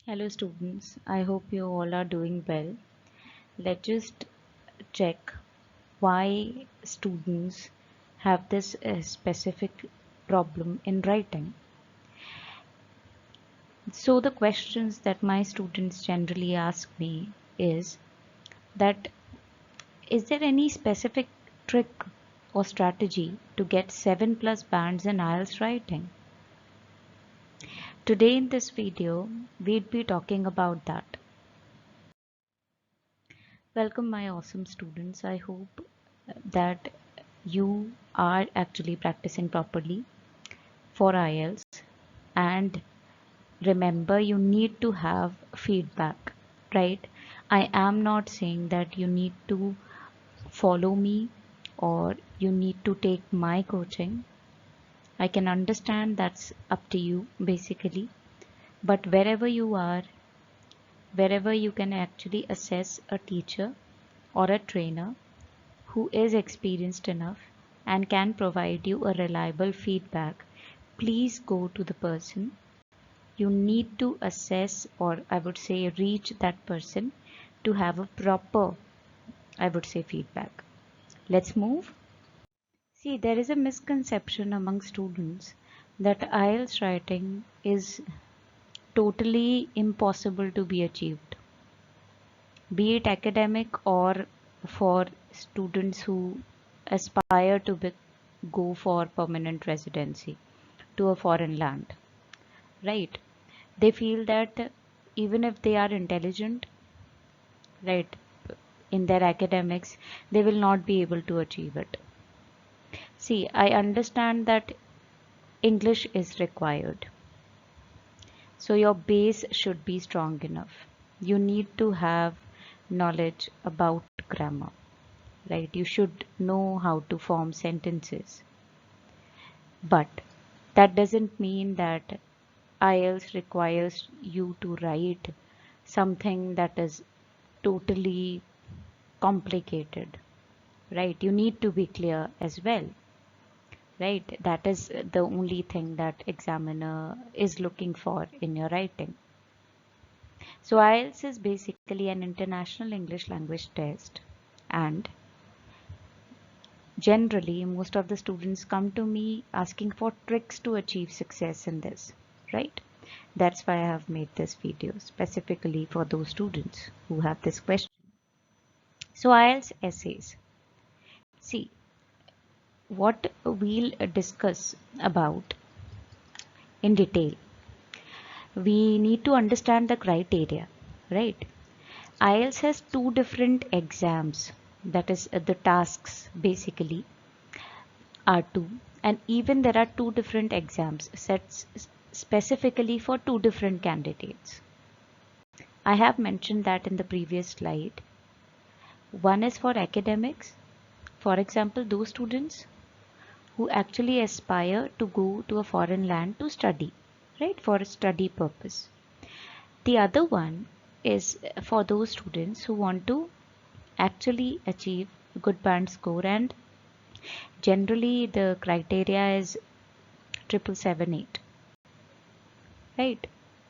Hello students, I hope you all are doing well. Let's just check why students have this specific problem in writing. So the questions that my students generally ask me is that is there any specific trick or strategy to get 7 plus bands in IELTS writing? Today in this video, we'd be talking about that. Welcome my awesome students. I hope that you are actually practicing properly for IELTS, and remember you need to have feedback, right? I am not saying that you need to follow me or you need to take my coaching. I can understand that's up to you basically, but wherever you are, wherever you can actually assess a teacher or a trainer who is experienced enough and can provide you a reliable feedback, please go to the person. You need to assess, or I would say reach that person to have a proper, I would say, feedback. Let's move. See, there is a misconception among students that IELTS writing is totally impossible to be achieved, be it academic or for students who aspire to go for permanent residency to a foreign land, right? They feel that even if they are intelligent, right, in their academics, they will not be able to achieve it. See, I understand that English is required, so your base should be strong enough. You need to have knowledge about grammar, right? You should know how to form sentences. But that doesn't mean that IELTS requires you to write something that is totally complicated, right? You need to be clear as well, right? That is the only thing that examiner is looking for in your writing. So IELTS is basically an international English language test, and generally most of the students come to me asking for tricks to achieve success in this, right? That's why I have made this video specifically for those students who have this question. So IELTS essays. See, what we'll discuss about in detail. We need to understand the criteria, right? IELTS has two different exams, that is the tasks basically are two, and even there are two different exams sets specifically for two different candidates. I have mentioned that in the previous slide. One is for academics, for example, those students who actually aspire to go to a foreign land to study, right, for a study purpose. The other one is for those students who want to actually achieve a good band score, and generally the criteria is 777-8, right?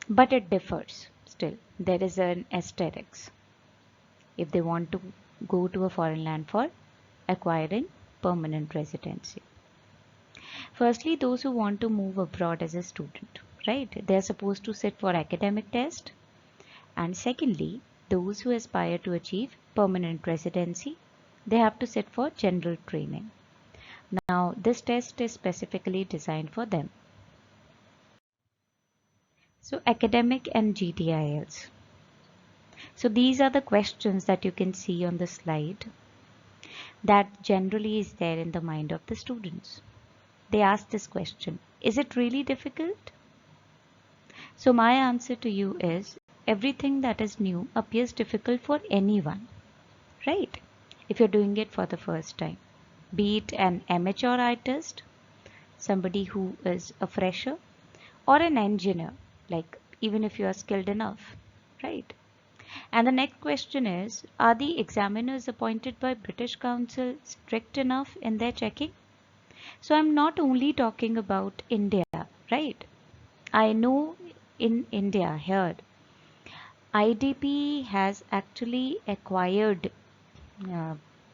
But it differs still. There is an asterisk if they want to go to a foreign land for acquiring permanent residency. Firstly, those who want to move abroad as a student, right? They are supposed to sit for academic test. And secondly, those who aspire to achieve permanent residency, they have to sit for general training. Now, this test is specifically designed for them. So, academic and GTILs. So, these are the questions that you can see on the slide that generally is there in the mind of the students. They ask this question, is it really difficult? So my answer to you is everything that is new appears difficult for anyone, right? If you're doing it for the first time, be it an amateur artist, somebody who is a fresher, or an engineer, like even if you are skilled enough, right? And the next question is, are the examiners appointed by British Council strict enough in their checking? So I'm not only talking about India, right? I know in India here, IDP has actually acquired uh,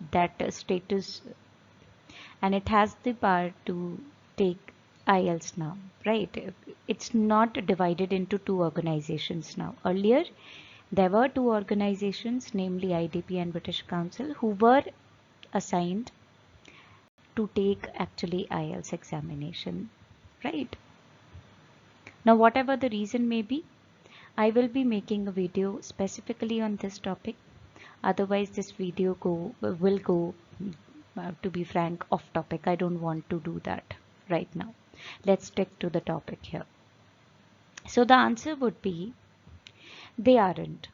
that status, and it has the power to take IELTS now, right? It's not divided into two organizations now. Earlier, there were two organizations, namely IDP and British Council, who were assigned to take actually IELTS examination, right? Now, whatever the reason may be, I will be making a video specifically on this topic. Otherwise, this video will go, to be frank, off topic. I don't want to do that right now. Let's stick to the topic here. So the answer would be they aren't.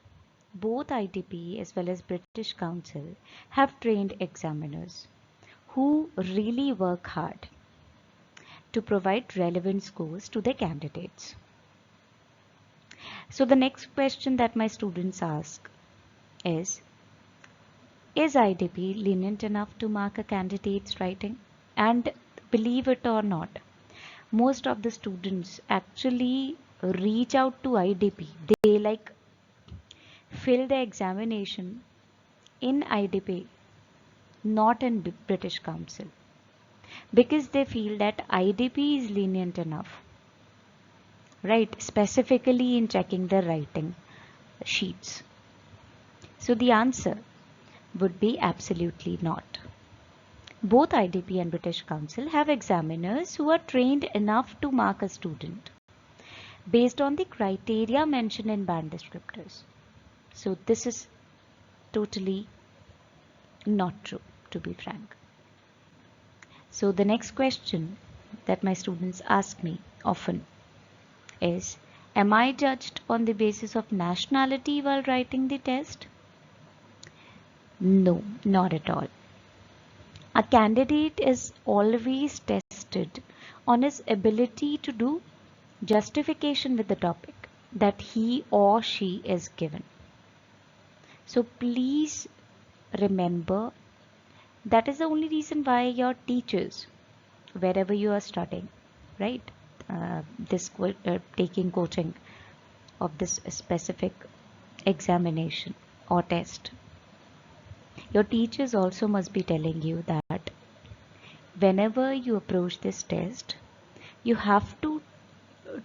Both IDP as well as British Council have trained examiners who really work hard to provide relevant scores to their candidates. So the next question that my students ask is IDP lenient enough to mark a candidate's writing? And believe it or not, most of the students actually reach out to IDP. They like fill the examination in IDP, not in British Council, because they feel that IDP is lenient enough, right? Specifically in checking the writing sheets. So the answer would be absolutely not. Both IDP and British Council have examiners who are trained enough to mark a student based on the criteria mentioned in band descriptors. So this is totally not true, to be frank. So the next question that my students ask me often is, am I judged on the basis of nationality while writing the test? No, not at all. A candidate is always tested on his ability to do justification with the topic that he or she is given. So please remember, that is the only reason why your teachers, wherever you are studying, right, taking coaching of this specific examination or test, your teachers also must be telling you that whenever you approach this test, you have to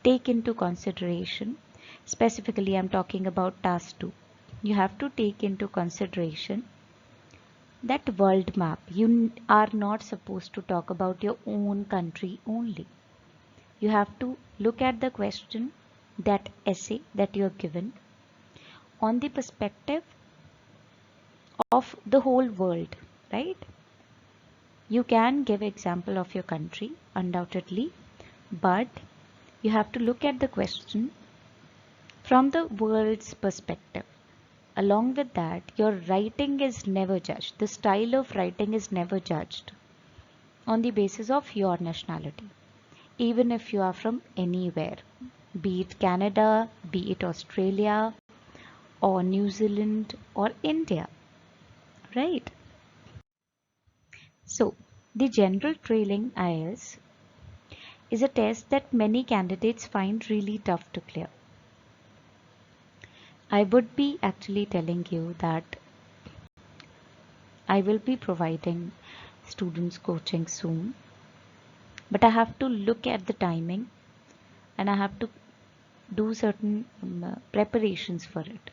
take into consideration, specifically I'm talking about task 2, you have to take into consideration that world map. You are not supposed to talk about your own country only. You have to look at the question, that essay that you are given, on the perspective of the whole world, right? You can give example of your country, undoubtedly, but you have to look at the question from the world's perspective. Along with that, your writing is never judged. The style of writing is never judged on the basis of your nationality, even if you are from anywhere, be it Canada, be it Australia, or New Zealand, or India, right? So, the general trailing IELTS is a test that many candidates find really tough to clear. I would be actually telling you that I will be providing students coaching soon, but I have to look at the timing and I have to do certain preparations for it.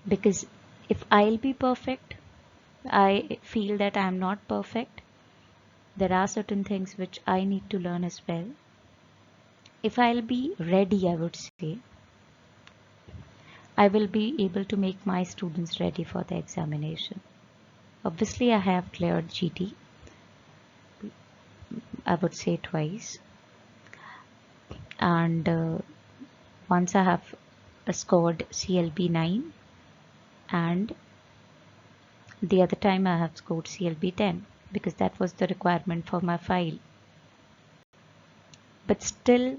Because if I'll be perfect, I feel that I'm not perfect. There are certain things which I need to learn as well. If I'll be ready, I would say, I will be able to make my students ready for the examination. Obviously, I have cleared GT, I would say twice. And once I have scored CLB 9, and the other time I have scored CLB 10, because that was the requirement for my file. But still,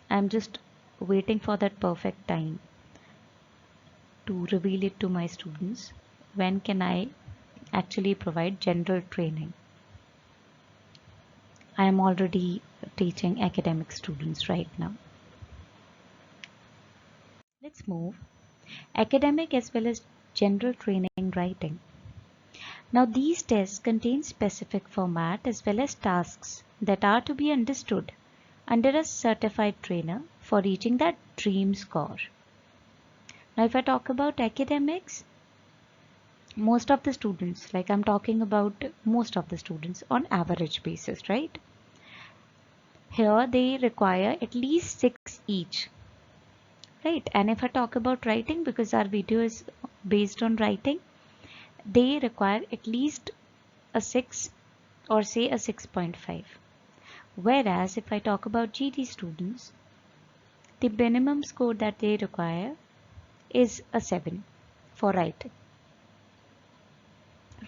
I'm just waiting for that perfect time to reveal it to my students. When can I actually provide general training? I am already teaching academic students right now. Let's move. Academic as well as general training writing. Now these tests contain specific format as well as tasks that are to be understood under a certified trainer for reaching that dream score. Now if I talk about academics, most of the students, like I'm talking about most of the students on average basis, right? Here they require at least 6 each, right? And if I talk about writing, because our video is based on writing, they require at least a 6 or say a 6.5. Whereas if I talk about GT students, the minimum score that they require is a 7 for writing,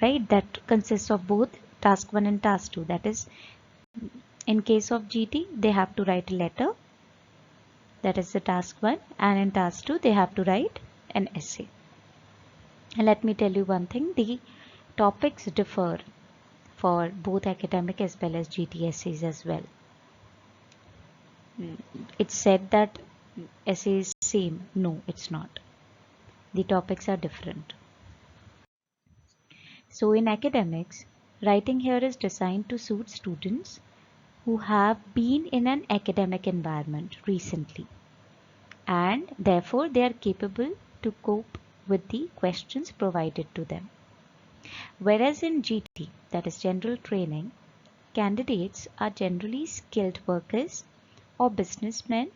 right? That consists of both task 1 and task 2. That is, in case of GT, they have to write a letter. That is the task 1. And in task 2, they have to write an essay. And let me tell you one thing, the topics differ for both academic as well as GT essays as well. It's said that essay is same. No, it's not. The topics are different. So in academics, writing here is designed to suit students who have been in an academic environment recently, and therefore they are capable to cope with the questions provided to them. Whereas in GT, that is general training, candidates are generally skilled workers or businessmen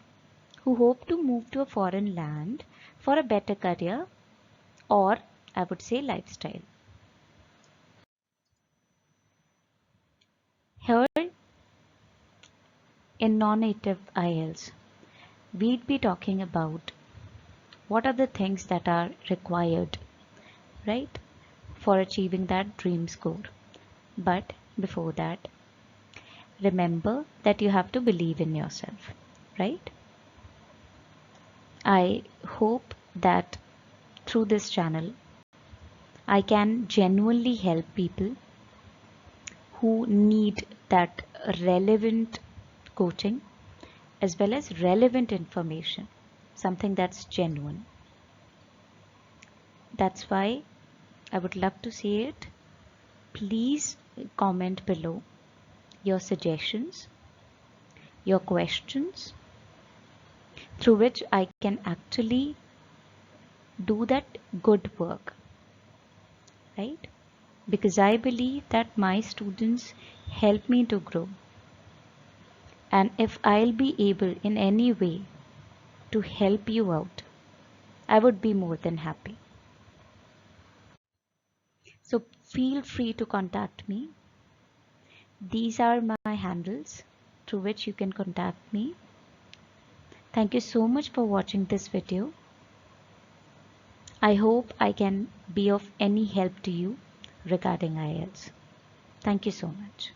who hope to move to a foreign land for a better career, or I would say lifestyle. Here in non-native IELTS, we'd be talking about what are the things that are required, right, for achieving that dream score. But before that, remember that you have to believe in yourself, right? I hope that through this channel, I can genuinely help people who need that relevant coaching as well as relevant information, something that's genuine. That's why I would love to see it. Please comment below your suggestions, your questions, through which I can actually do that good work, right? Because I believe that my students help me to grow. And if I'll be able in any way to help you out, I would be more than happy. So feel free to contact me. These are my handles through which you can contact me. Thank you so much for watching this video. I hope I can be of any help to you regarding IELTS. Thank you so much.